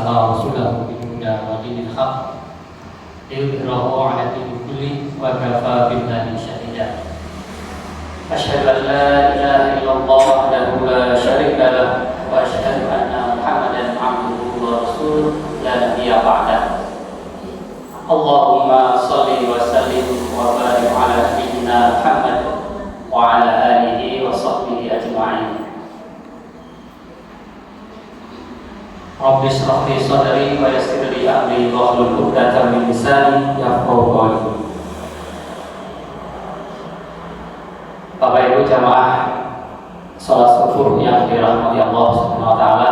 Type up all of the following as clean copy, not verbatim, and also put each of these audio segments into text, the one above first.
أرسل رسوله بالهدى ودين الحق ليظهره على الدين كله وكفى بالله شهيدا. أشهد أن لا إله إلا الله وحده لا شريك له وأشهد أن محمدا عبده ورسوله لا نبي بعده. اللهم صل وسلم وبارك على سيدنا محمد وعلى آله وصحبه أجمعين. Rabbi shrah li sadri wa yassir li amri wahlul 'uqdatam min lisani yafqahu qawli. Bapak Ibu jamaah salat subuh yang dirahmati Allah Subhanahu wa taala,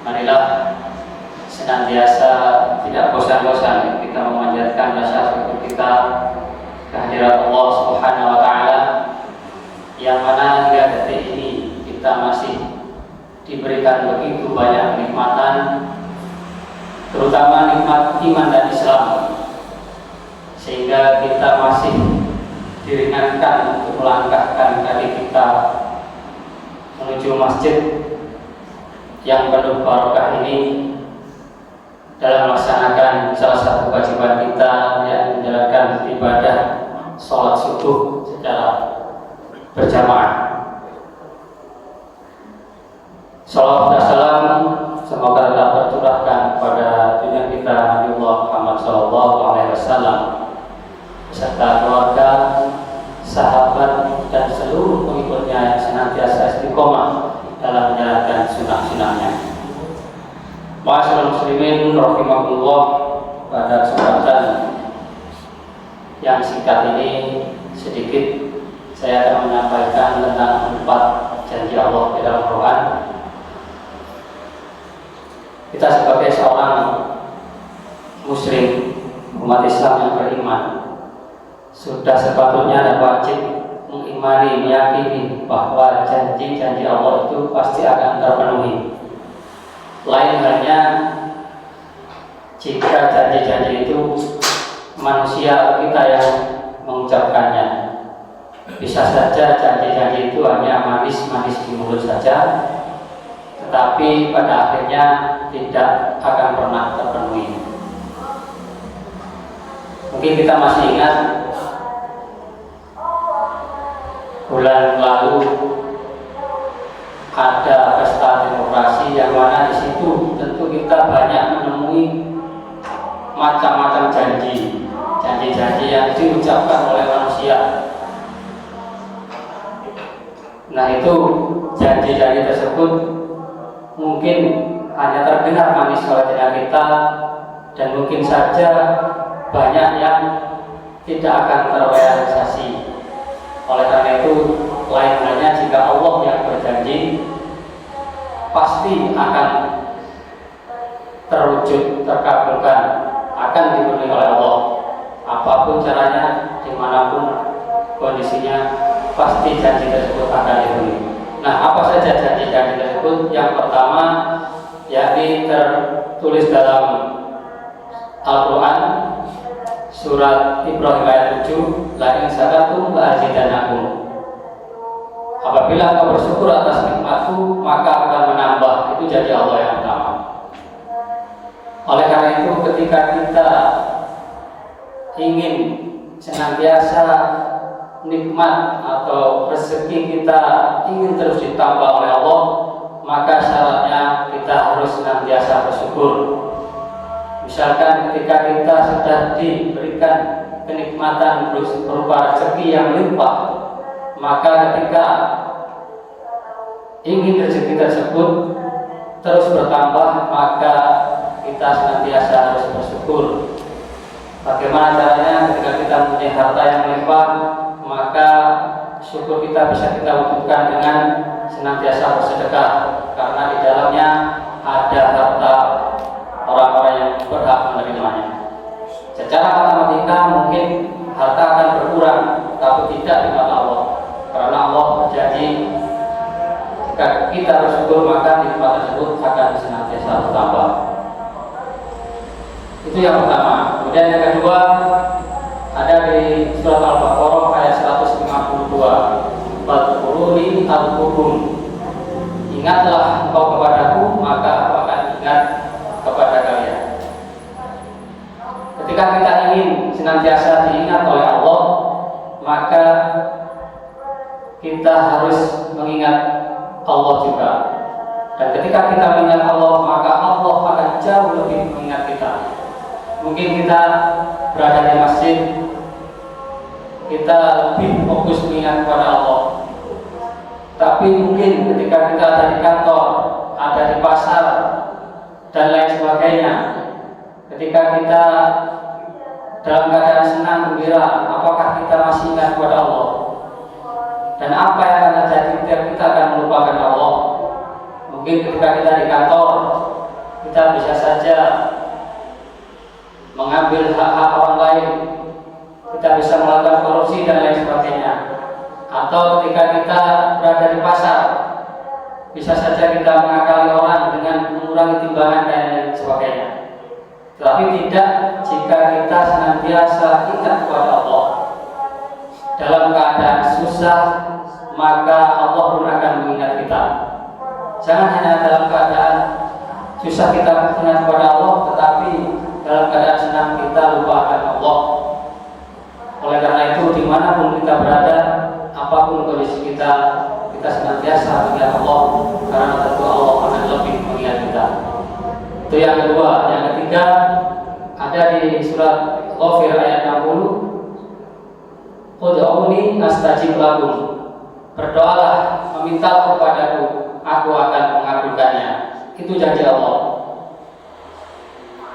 marilah senantiasa tidak bosan-bosan kita memanjatkan rasa syukur kita kehadirat Allah Subhanahu wa taala yang mana hingga detik ini kita masih diberikan begitu banyak kenikmatan, terutama nikmat iman dan Islam, sehingga kita masih diringankan untuk melangkahkan kaki kita menuju masjid yang penuh barokah ini dalam melaksanakan salah satu kewajiban kita, yang menjalankan ibadah sholat subuh secara berjamaah. Salawat dan salam semoga tetap tercurahkan kepada junjungan kita Nabiullah Muhammad SAW beserta keluarga, sahabat dan seluruh pengikutnya yang senantiasa istiqomah dalam menjalankan sunnah-sunnahnya. Ma'asyiral muslimin rahimakumullah, pada kesempatan yang singkat ini sedikit saya akan menyampaikan tentang 4 janji Allah di dalam Quran. Kita sebagai seorang muslim, umat Islam yang beriman, sudah sepatutnya dan wajib mengimani, meyakini bahwa janji-janji Allah itu pasti akan terpenuhi. Lain halnya jika janji-janji itu manusia atau kita yang mengucapkannya. Bisa saja janji-janji itu hanya manis-manis di mulut saja, tetapi pada akhirnya tidak akan pernah terpenuhi. Mungkin kita masih ingat bulan lalu ada pesta demokrasi yang mana di situ tentu kita banyak menemui macam-macam janji-janji yang diucapkan oleh manusia. Nah, itu janji-janji tersebut mungkin hanya terdengar manis oleh telinga kita, dan mungkin saja banyak yang tidak akan terrealisasi. Oleh karena itu, lain halnya jika Allah yang berjanji pasti akan terwujud, terkabulkan, akan dipenuhi oleh Allah. Apapun caranya, dimanapun kondisinya, pasti janji tersebut akan dipenuhi. Nah, apa saja janji-janji tersebut? Yang pertama, yakni tertulis dalam Al-Quran surat Ibrahim ayat 7, la in syakartum la azidanakum. Apabila kau bersyukur atas nikmatku, maka akan menambah. Itu janji Allah yang pertama. Oleh karena itu, ketika kita ingin senantiasa nikmat atau rezeki kita ingin terus ditambah oleh Allah, maka syaratnya kita harus senantiasa bersyukur. Misalkan ketika kita sudah diberikan kenikmatan berupa rezeki yang melimpah, maka ketika ingin rezeki tersebut terus bertambah, maka kita senantiasa harus bersyukur. Bagaimana caranya? Ketika kita mempunyai harta yang melimpah, maka syukur kita bisa kita wujudkan dengan senantiasa bersedekah, karena di dalamnya ada harta orang-orang yang berhak menerimanya. Secara matematika mungkin harta akan berkurang, tapi tidak di mata Allah, karena Allah berjanji jika kita bersyukur maka nikmat tersebut akan senantiasa bertambah. Itu yang pertama. Kemudian yang kedua, ada di surat Al-Baqarah ayat 152, "Fadhkuruni adhkurkum." Ingatlah engkau kepadaku, maka aku akan ingat senantiasa diingat oleh Allah, maka kita harus mengingat Allah juga. Dan ketika kita mengingat Allah, maka Allah akan jauh lebih mengingat kita. Mungkin kita berada di masjid, kita lebih fokus mengingat kepada Allah. Tapi mungkin ketika kita ada di kantor, ada di pasar, dan lain sebagainya, ketika kita dalam keadaan senang gembira, apakah kita masih ingat kepada Allah? Dan apa yang akan terjadi ketika kita akan melupakan Allah? Mungkin ketika kita di kantor, kita bisa saja mengambil hak-hak orang lain, kita bisa melakukan korupsi dan lain sebagainya. Atau ketika kita berada di pasar, bisa saja kita mengakali orang dengan mengurangi timbangan dan lain sebagainya. Tetapi tidak jika kita senantiasa ingat kepada Allah. Dalam keadaan susah, maka Allah pun akan mengingat kita. Jangan hanya dalam keadaan susah kita ingat kepada Allah, tetapi dalam keadaan senang kita lupakan Allah. Oleh karena itu, dimanapun kita berada, apapun kondisi kita, kita senantiasa mengingat Allah, karena tentu Allah akan lebih mengingat kita. Itu yang kedua. Yang ketiga ada di surat Ghafir ayat 60. Ud'uni astajib lakum. Berdoalah, memintalah kepadaku, aku akan mengabulkannya. Itu janji Allah.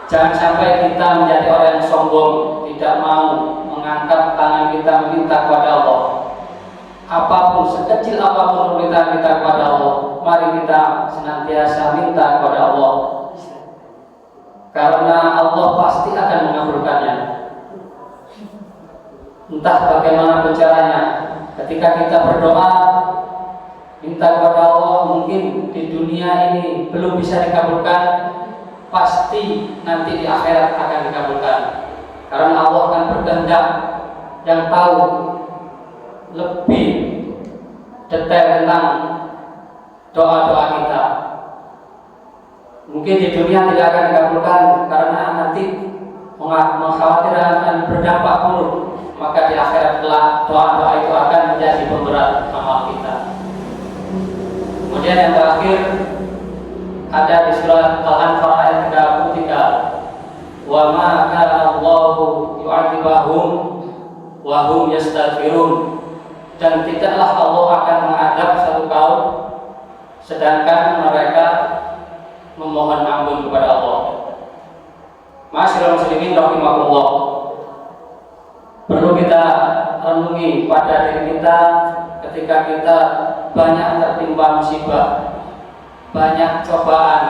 Jangan sampai kita menjadi orang yang sombong, tidak mau mengangkat tangan kita meminta kepada Allah. Apapun, sekecil apapun permintaan kita kepada Allah, mari kita senantiasa minta kepada Allah, karena Allah pasti akan mengabulkannya. Entah bagaimana caranya, ketika kita berdoa minta kepada Allah, mungkin di dunia ini belum bisa dikabulkan, pasti nanti di akhirat akan dikabulkan. Karena Allah akan berkehendak yang tahu lebih detail tentang doa-doa kita. Mungkin di dunia tidak akan dikabulkan karena nanti mengkhawatirkan akan berdampak buruk, maka di akhirat kelak doa-doa itu akan menjadi pemberat amal kita. Kemudian yang terakhir ada di surat Al-Anfal ayat 33. Wa ma kana Allahu yu'adzibahum wa hum yastaghfirun. Dan tidaklah Allah akan mengadab satu kaum sedangkan mereka memohon ampun kepada Allah. Ma'asyiral muslimin rahimakumullah. Perlu kita renungi pada diri kita ketika kita banyak tertimpa musibah, banyak cobaan,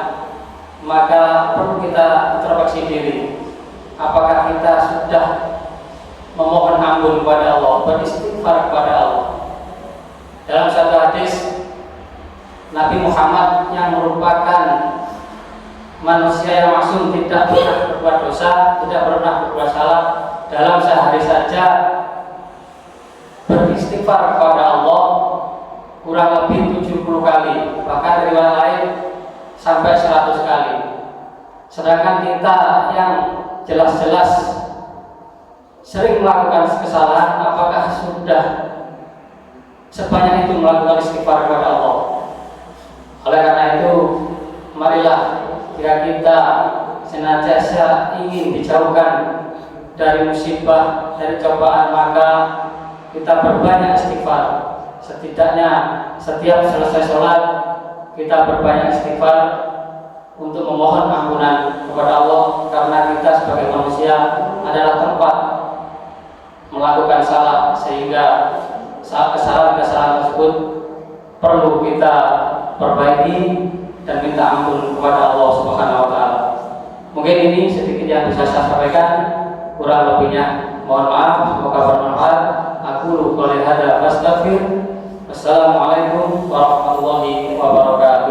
maka perlu kita introspeksi diri. Apakah kita sudah memohon ampun kepada Allah, beristighfar kepada Allah? Dalam satu hadis, Nabi Muhammad yang merupakan manusia yang maksum, tidak pernah berbuat dosa, tidak pernah berbuat salah, dalam sehari saja beristighfar kepada Allah kurang lebih 70 kali, bahkan riwayat lain sampai 100 kali. Sedangkan kita yang jelas-jelas sering melakukan kesalahan, apakah sudah sebanyak itu melakukan istighfar kepada Allah? Oleh karena itu, marilah jika kita senantiasa ingin dijauhkan dari musibah, dari cobaan, maka kita perbanyak istighfar. Setidaknya setiap selesai sholat kita perbanyak istighfar untuk memohon ampunan kepada Allah, karena kita sebagai manusia adalah tempat melakukan salah, sehingga kesalahan-kesalahan tersebut perlu kita perbaiki dan minta ampun kepada Allah Subhanahu wa taala. Mungkin ini sedikit yang bisa saya sampaikan, kurang lebihnya mohon maaf, semoga bermanfaat. Aku qouli hadza wastaghfir. Wassalamualaikum warahmatullahi wabarakatuh.